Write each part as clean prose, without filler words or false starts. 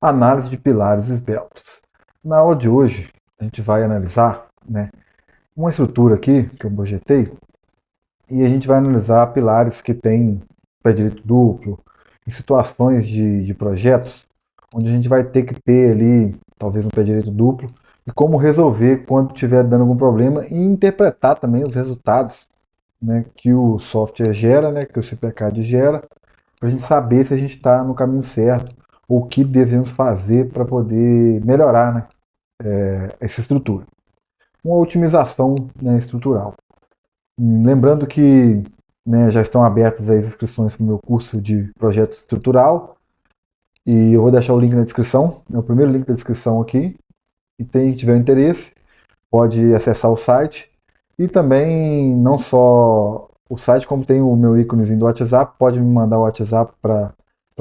Análise de pilares esbeltos. Na aula de hoje, a gente vai analisar, né, uma estrutura aqui que eu projetei e a gente vai analisar pilares que têm pé direito duplo, em situações de projetos, onde a gente vai ter que ter ali, talvez um pé direito duplo, e como resolver quando estiver dando algum problema e interpretar também os resultados, né, que o software gera, né, que o CPCAD gera, para a gente saber se a gente está no caminho certo ou o que devemos fazer para poder melhorar, né, essa estrutura. Uma otimização, né, estrutural. Lembrando que, né, já estão abertas as inscrições para o meu curso de projeto estrutural e eu vou deixar o link na descrição, é o primeiro link da descrição aqui. E quem tiver interesse pode acessar o site e também não só o site, como tem o meu íconezinho do WhatsApp, pode me mandar o WhatsApp para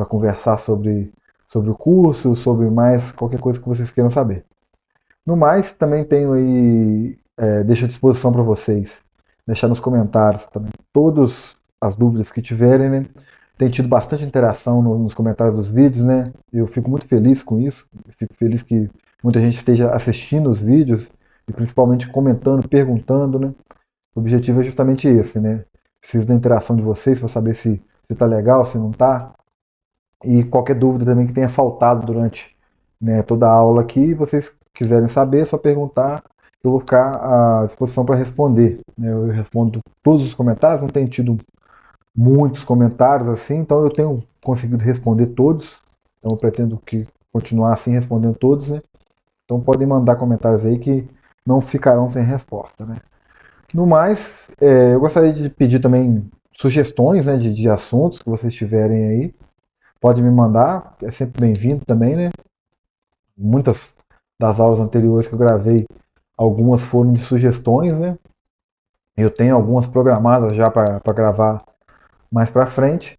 conversar sobre o curso, sobre mais qualquer coisa que vocês queiram saber. No mais, também tenho aí, deixo à disposição para vocês, deixar nos comentários também todas as dúvidas que tiverem, né? Tem tido bastante interação nos comentários dos vídeos, né? Eu fico muito feliz com isso, fico feliz que muita gente esteja assistindo os vídeos e principalmente comentando, perguntando, né? O objetivo é justamente esse, né? Preciso da interação de vocês para saber se está legal, se não está. E qualquer dúvida também que tenha faltado durante, né, toda a aula aqui, vocês quiserem saber, é só perguntar, eu vou ficar à disposição para responder. Né? Eu respondo todos os comentários, não tenho tido muitos comentários assim, então eu tenho conseguido responder todos, então eu pretendo que continuar assim respondendo todos, né? Então podem mandar comentários aí que não ficarão sem resposta, né? No mais, eu gostaria de pedir também sugestões, né, de assuntos que vocês tiverem aí. Pode me mandar, é sempre bem-vindo também, né? Muitas das aulas anteriores que eu gravei, algumas foram de sugestões, né? Eu tenho algumas programadas já para gravar mais para frente,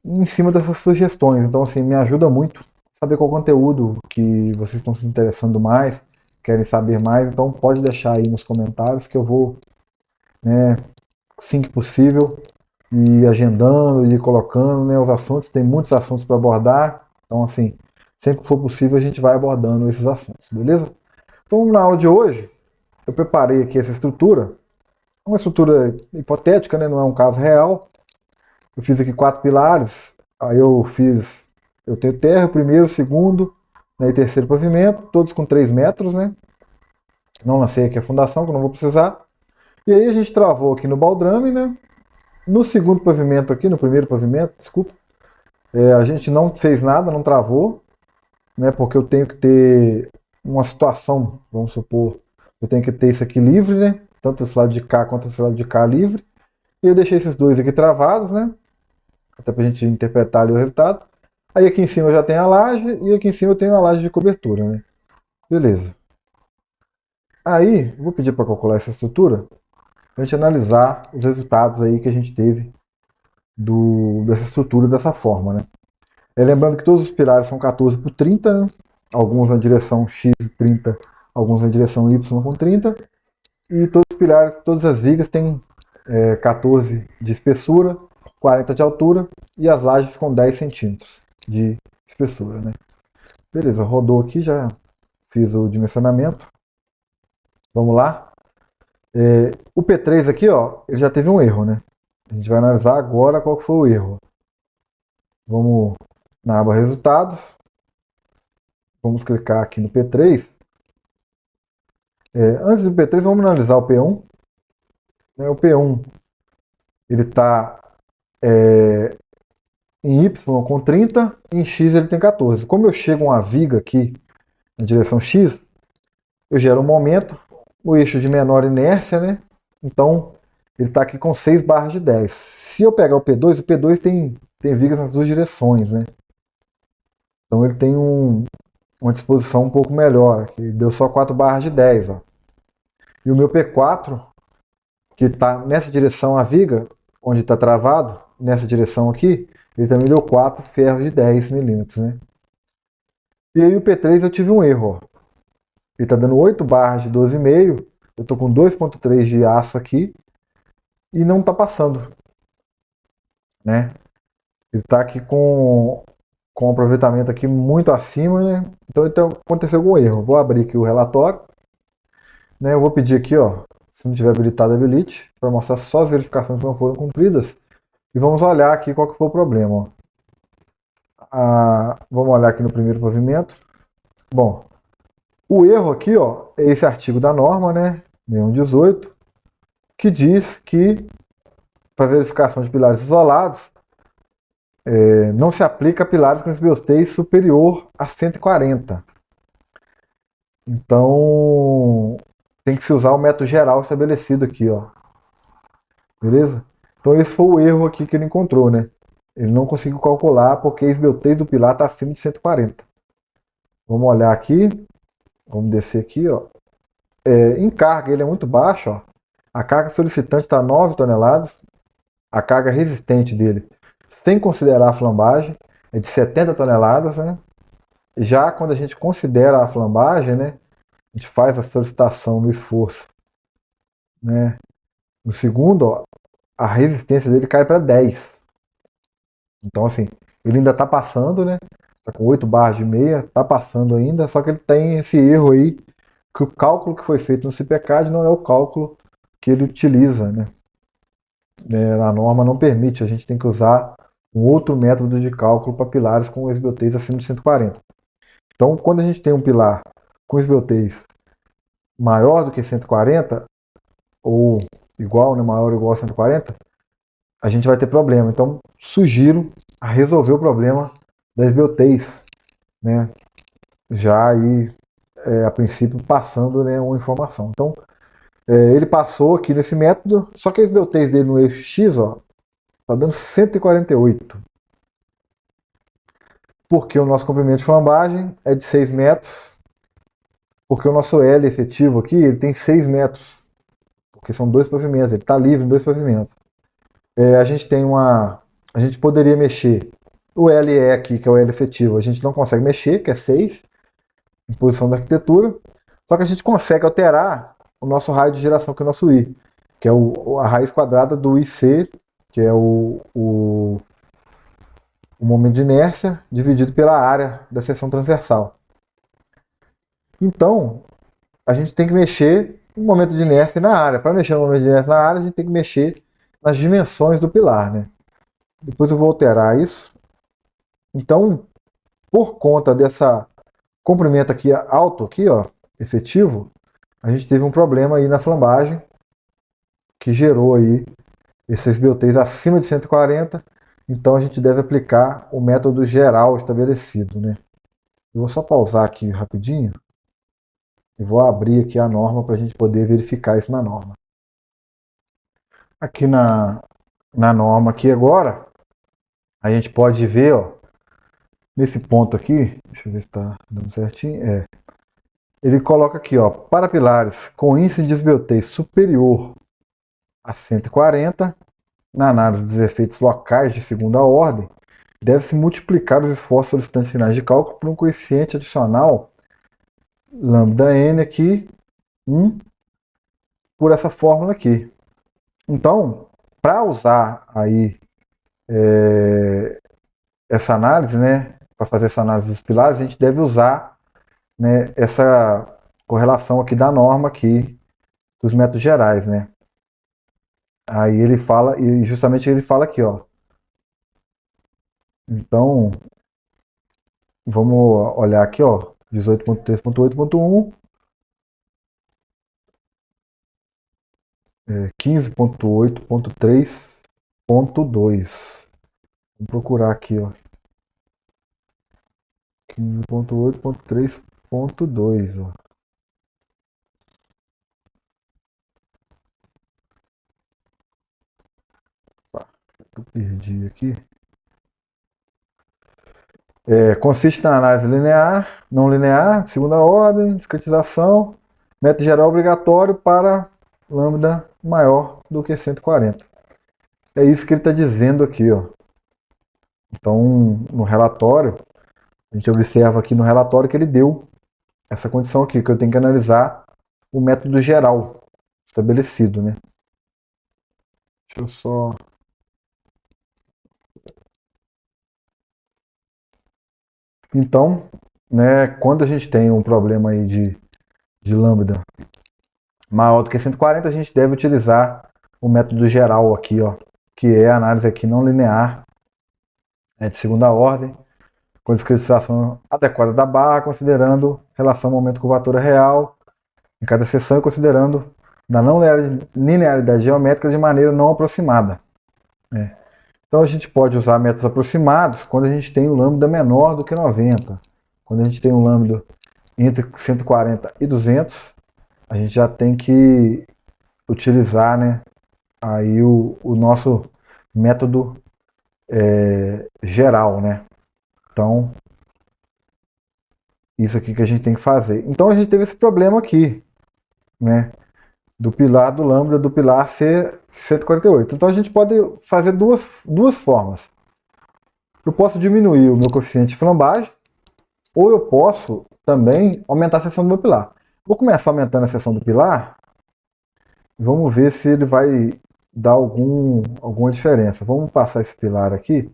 em cima dessas sugestões. Então, assim, me ajuda muito saber qual conteúdo que vocês estão se interessando mais, querem saber mais. Então, pode deixar aí nos comentários que eu vou, né, assim que possível, ir agendando e colocando, né, os assuntos. Tem muitos assuntos para abordar. Então, assim, sempre que for possível, a gente vai abordando esses assuntos, beleza? Então, na aula de hoje, eu preparei aqui essa estrutura, uma estrutura hipotética, né, não é um caso real. Eu fiz aqui 4 pilares, aí eu tenho terra, primeiro, segundo, né, e terceiro pavimento, todos com 3 metros, né? Não lancei aqui a fundação, que eu não vou precisar. E aí a gente travou aqui no baldrame, né? No segundo pavimento aqui, no primeiro pavimento, desculpa, a gente não fez nada, não travou, né? Porque eu tenho que ter uma situação, vamos supor, eu tenho que ter isso aqui livre, né? Tanto esse lado de cá quanto esse lado de cá livre. E eu deixei esses dois aqui travados, né? Até pra gente interpretar ali o resultado. Aí aqui em cima eu já tenho a laje e aqui em cima eu tenho a laje de cobertura, né? Beleza. Aí, vou pedir para calcular essa estrutura, para a gente analisar os resultados aí que a gente teve dessa estrutura dessa forma, né? Lembrando que todos os pilares são 14 por 30, né? Alguns na direção X 30, alguns na direção Y com 30, e todos os pilares, todas as vigas têm 14 de espessura, 40 de altura e as lajes com 10 centímetros de espessura, né? Beleza, rodou aqui, já fiz o dimensionamento. Vamos lá. O P3 aqui, ó, ele já teve um erro, né? A gente vai analisar agora qual foi o erro. Vamos na aba resultados. Vamos clicar aqui no P3. Antes do P3, vamos analisar o P1. O P1 ele está em Y com 30 e em X ele tem 14. Como eu chego a uma viga aqui na direção X, eu gero um momento, o eixo de menor inércia, né? Então ele está aqui com 6 barras de 10. Se eu pegar o P2 tem vigas nas duas direções, né? Então ele tem uma disposição um pouco melhor, que deu só 4 barras de 10. Ó. E o meu P4, que está nessa direção a viga, onde está travado, nessa direção aqui, ele também deu 4 ferros de 10 milímetros. Né? E aí o P3 eu tive um erro. Ó. Ele está dando 8 barras de 12,5. Eu estou com 2,3 de aço aqui e não está passando. Né? Ele está aqui com com um aproveitamento aqui muito acima, né? Então aconteceu algum erro. Vou abrir aqui o relatório, né? Eu vou pedir aqui, ó, se não tiver habilitado, habilite, para mostrar só as verificações que não foram cumpridas. E vamos olhar aqui qual que foi o problema. Ó. Vamos olhar aqui no primeiro provimento. Bom, o erro aqui, ó, é esse artigo da norma, né? 6118, que diz que para verificação de pilares isolados, não se aplica a pilares com SBOT superior a 140. Então, tem que se usar o método geral estabelecido aqui, ó. Beleza? Então, esse foi o erro aqui que ele encontrou, né? Ele não conseguiu calcular porque a SBOT do pilar está acima de 140. Vamos olhar aqui. Vamos descer aqui, ó. Em carga, ele é muito baixo, ó. A carga solicitante está 9 toneladas. A carga resistente dele, sem considerar a flambagem, é de 70 toneladas, né? Já quando a gente considera a flambagem, né, a gente faz a solicitação no esforço, né? No segundo, ó, a resistência dele cai para 10. Então, assim, ele ainda está passando, né? Está com 8 barras de meia, está passando ainda, só que ele tem esse erro aí, que o cálculo que foi feito no CPCAD não é o cálculo que ele utiliza, né? A norma não permite, a gente tem que usar um outro método de cálculo para pilares com SBOTs acima de 140. Então, quando a gente tem um pilar com SBOTs maior do que 140, ou igual, né, maior ou igual a 140, a gente vai ter problema. Então, sugiro a resolver o problema das SBOTs, né, já aí, a princípio, passando, né, uma informação. Então, ele passou aqui nesse método, só que as SBOTs dele no eixo X, ó, tá dando 148. Porque o nosso comprimento de flambagem é de 6 metros, porque o nosso L efetivo aqui ele tem 6 metros, porque são 2 pavimentos, ele está livre em 2 pavimentos. A gente tem a gente poderia mexer o LE aqui, que é o L efetivo, a gente não consegue mexer, que é 6, em posição da arquitetura, só que a gente consegue alterar o nosso raio de geração, que é o nosso I, que é a raiz quadrada do IC, que é o momento de inércia dividido pela área da seção transversal. Então, a gente tem que mexer no momento de inércia na área. Para mexer no momento de inércia na área, a gente tem que mexer nas dimensões do pilar, né? Depois eu vou alterar isso. Então, por conta dessa comprimento aqui alto aqui, ó, efetivo, a gente teve um problema aí na flambagem que gerou aí esses BOTs acima de 140. Então a gente deve aplicar o método geral estabelecido, né? Eu vou só pausar aqui rapidinho e vou abrir aqui a norma para a gente poder verificar isso na norma. Aqui na norma aqui agora, a gente pode ver, ó, nesse ponto aqui, deixa eu ver se está dando certinho, ele coloca aqui, ó, para pilares com índice de SBOT superior a 140, na análise dos efeitos locais de segunda ordem, deve-se multiplicar os esforços solicitantes finais de cálculo por um coeficiente adicional lambda n aqui, 1, por essa fórmula aqui. Então, para usar aí essa análise, né, para fazer essa análise dos pilares, a gente deve usar, né, essa correlação aqui da norma aqui dos métodos gerais, né. Aí ele fala, e justamente ele fala aqui, ó. Então, vamos olhar aqui, ó, 18.3.8.1, 15.8.3.2. Vamos procurar aqui, ó. 15.8.3.2, ó. Eu perdi aqui. Consiste na análise linear, não linear, segunda ordem, discretização, método geral obrigatório para lambda maior do que 140. É isso que ele está dizendo aqui, ó. Então, no relatório, a gente observa aqui no relatório que ele deu essa condição aqui, que eu tenho que analisar o método geral estabelecido, né? Deixa eu só Então, né, quando a gente tem um problema aí de lambda maior do que 140, a gente deve utilizar o método geral aqui, ó, que é a análise aqui não linear, né, de segunda ordem, com discriminação adequada da barra, considerando relação momento-curvatura real em cada seção e considerando da não linearidade geométrica de maneira não aproximada, né. Então a gente pode usar métodos aproximados quando a gente tem o lambda menor do que 90. Quando a gente tem um lambda entre 140 e 200, a gente já tem que utilizar, né, aí o nosso método geral, né? Então, isso aqui que a gente tem que fazer. Então a gente teve esse problema aqui, né? Do pilar do lambda do pilar ser 148. Então a gente pode fazer duas formas. Eu posso diminuir o meu coeficiente de flambagem, ou eu posso também aumentar a seção do meu pilar. Vou começar aumentando a seção do pilar. Vamos ver se ele vai dar alguma diferença. Vamos passar esse pilar aqui.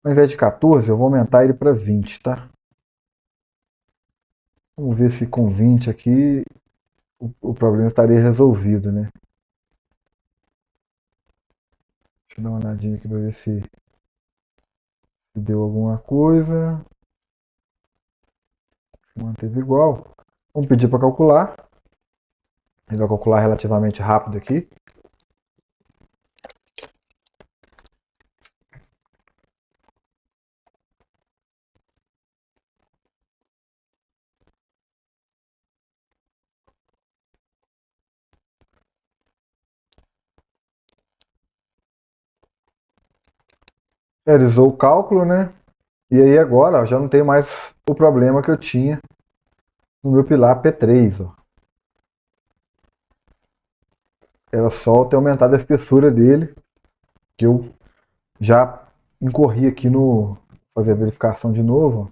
Ao invés de 14, eu vou aumentar ele para 20, tá? Vamos ver se com 20 aqui o problema estaria resolvido, né? Deixa eu dar uma olhadinha aqui para ver se deu alguma coisa. Manteve igual. Vamos pedir para calcular. Ele vai calcular relativamente rápido aqui. Realizou o cálculo, né? E aí agora ó, já não tenho mais o problema que eu tinha no meu pilar P3. Ó. Era só ter aumentado a espessura dele, que eu já incorri aqui no fazer a verificação de novo.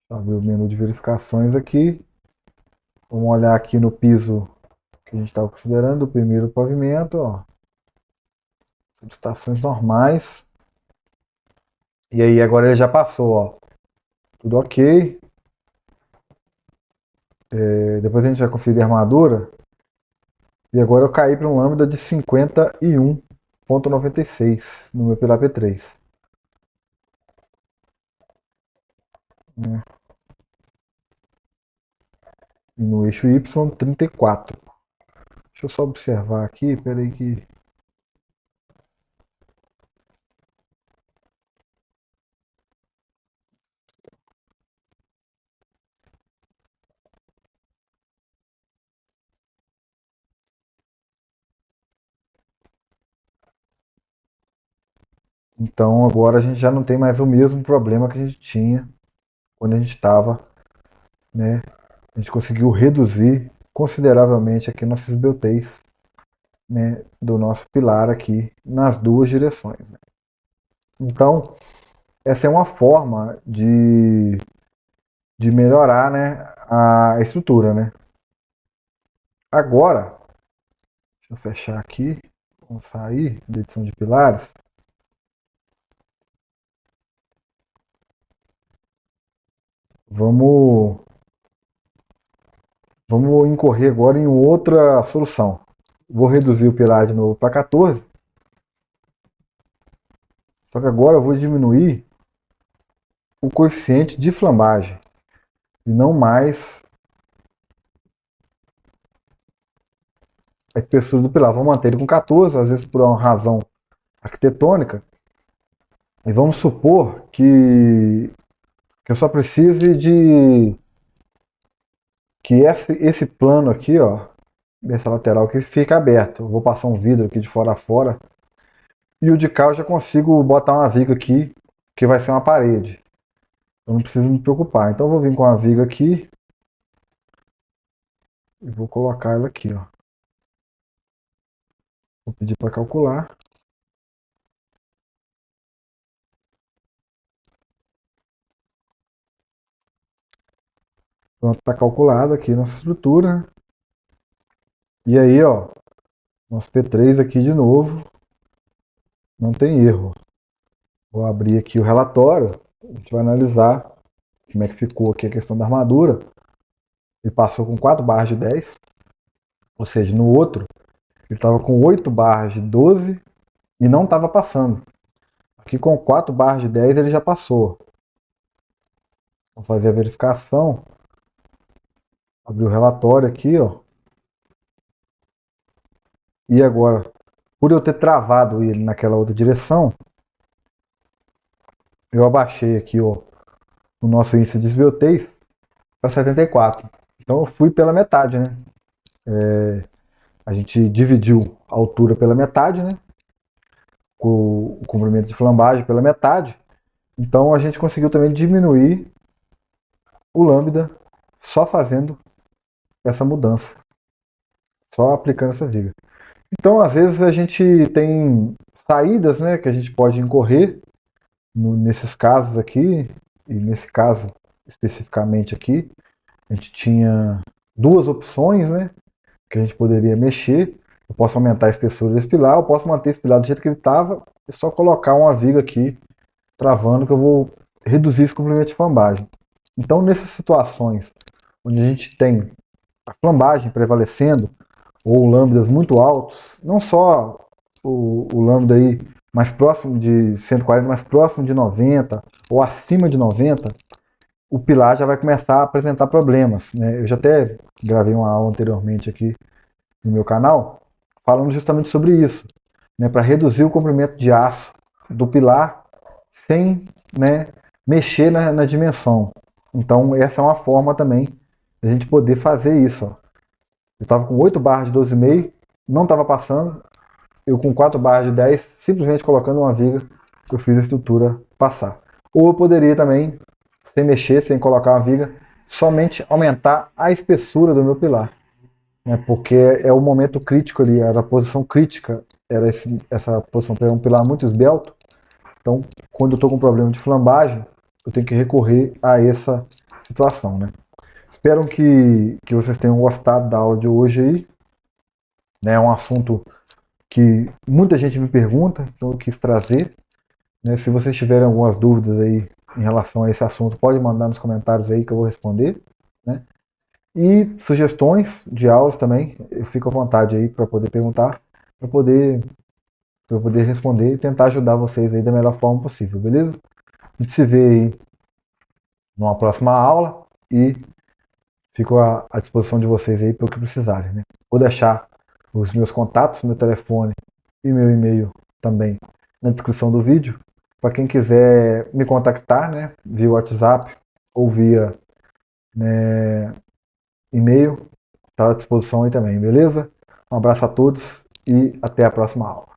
Abrir o menu de verificações aqui. Vamos olhar aqui no piso que a gente estava considerando, o primeiro pavimento, ó. Subestações normais. E aí agora ele já passou, ó. Tudo ok. Depois a gente vai conferir a armadura. E agora eu caí para um lambda de 51,96 no meu pilar P3. E no eixo Y, 34. Deixa eu só observar aqui, peraí que... Então agora a gente já não tem mais o mesmo problema que a gente tinha quando a gente estava, né? A gente conseguiu reduzir consideravelmente aqui nossas BUTs, né, do nosso pilar aqui nas duas direções. Né? Então, essa é uma forma de melhorar, né, a estrutura. Né? Agora, deixa eu fechar aqui, vamos sair da edição de pilares. Vamos incorrer agora em outra solução. Vou reduzir o pilar de novo para 14. Só que agora eu vou diminuir o coeficiente de flambagem e não mais a espessura do pilar. Vou manter ele com 14, às vezes por uma razão arquitetônica. E vamos supor que eu só precise de que esse plano aqui, ó, dessa lateral aqui, fica aberto. Eu vou passar um vidro aqui de fora a fora. E o de cá eu já consigo botar uma viga aqui, que vai ser uma parede. Eu não preciso me preocupar. Então eu vou vir com a viga aqui e vou colocar ela aqui, ó. Vou pedir para calcular. Pronto, está calculado aqui nossa estrutura. E aí, ó, nosso P3 aqui de novo. Não tem erro. Vou abrir aqui o relatório. A gente vai analisar como é que ficou aqui a questão da armadura. Ele passou com 4 barras de 10, ou seja, no outro ele estava com 8 barras de 12 e não estava passando. Aqui com 4 barras de 10 ele já passou. Vou fazer a verificação. Abrir o relatório aqui, ó. E agora, por eu ter travado ele naquela outra direção, eu abaixei aqui, ó, o nosso índice de esbeltez para 74. Então eu fui pela metade, né? A gente dividiu a altura pela metade, né? Com o comprimento de flambagem pela metade. Então a gente conseguiu também diminuir o lambda só fazendo essa mudança, só aplicando essa viga. Então às vezes a gente tem saídas, né, que a gente pode incorrer nesses casos aqui, e nesse caso especificamente aqui, a gente tinha duas opções, né, que a gente poderia mexer. Eu posso aumentar a espessura desse pilar, eu posso manter esse pilar do jeito que ele estava e só colocar uma viga aqui travando que eu vou reduzir esse comprimento de flambagem. Então, nessas situações onde a gente tem a flambagem prevalecendo ou lambdas muito altos, não só o lambda aí mais próximo de 140, mais próximo de 90 ou acima de 90, o pilar já vai começar a apresentar problemas, né? Eu já até gravei uma aula anteriormente aqui no meu canal falando justamente sobre isso, né? Para reduzir o comprimento de aço do pilar sem, né, mexer na dimensão. Então essa é uma forma também de a gente poder fazer isso. Ó. Eu estava com 8 barras de 12,5, não estava passando. Eu com 4 barras de 10, simplesmente colocando uma viga, eu fiz a estrutura passar. Ou eu poderia também, sem mexer, sem colocar uma viga, somente aumentar a espessura do meu pilar. Né? Porque é o momento crítico ali, era a posição crítica, era essa posição, é um pilar muito esbelto. Então, quando eu estou com problema de flambagem, eu tenho que recorrer a essa situação. Né? Espero que vocês tenham gostado da aula de hoje aí. Né? É um assunto que muita gente me pergunta, então eu quis trazer. Né? Se vocês tiverem algumas dúvidas aí em relação a esse assunto, pode mandar nos comentários aí que eu vou responder. Né? E sugestões de aulas também, eu fico à vontade aí para poder perguntar, para poder responder e tentar ajudar vocês aí da melhor forma possível, beleza? A gente se vê aí numa próxima aula e fico à disposição de vocês aí para o que precisarem. Né? Vou deixar os meus contatos, meu telefone e meu e-mail também na descrição do vídeo. Para quem quiser me contactar, né, via WhatsApp ou via, né, e-mail, está à disposição aí também, beleza? Um abraço a todos e até a próxima aula.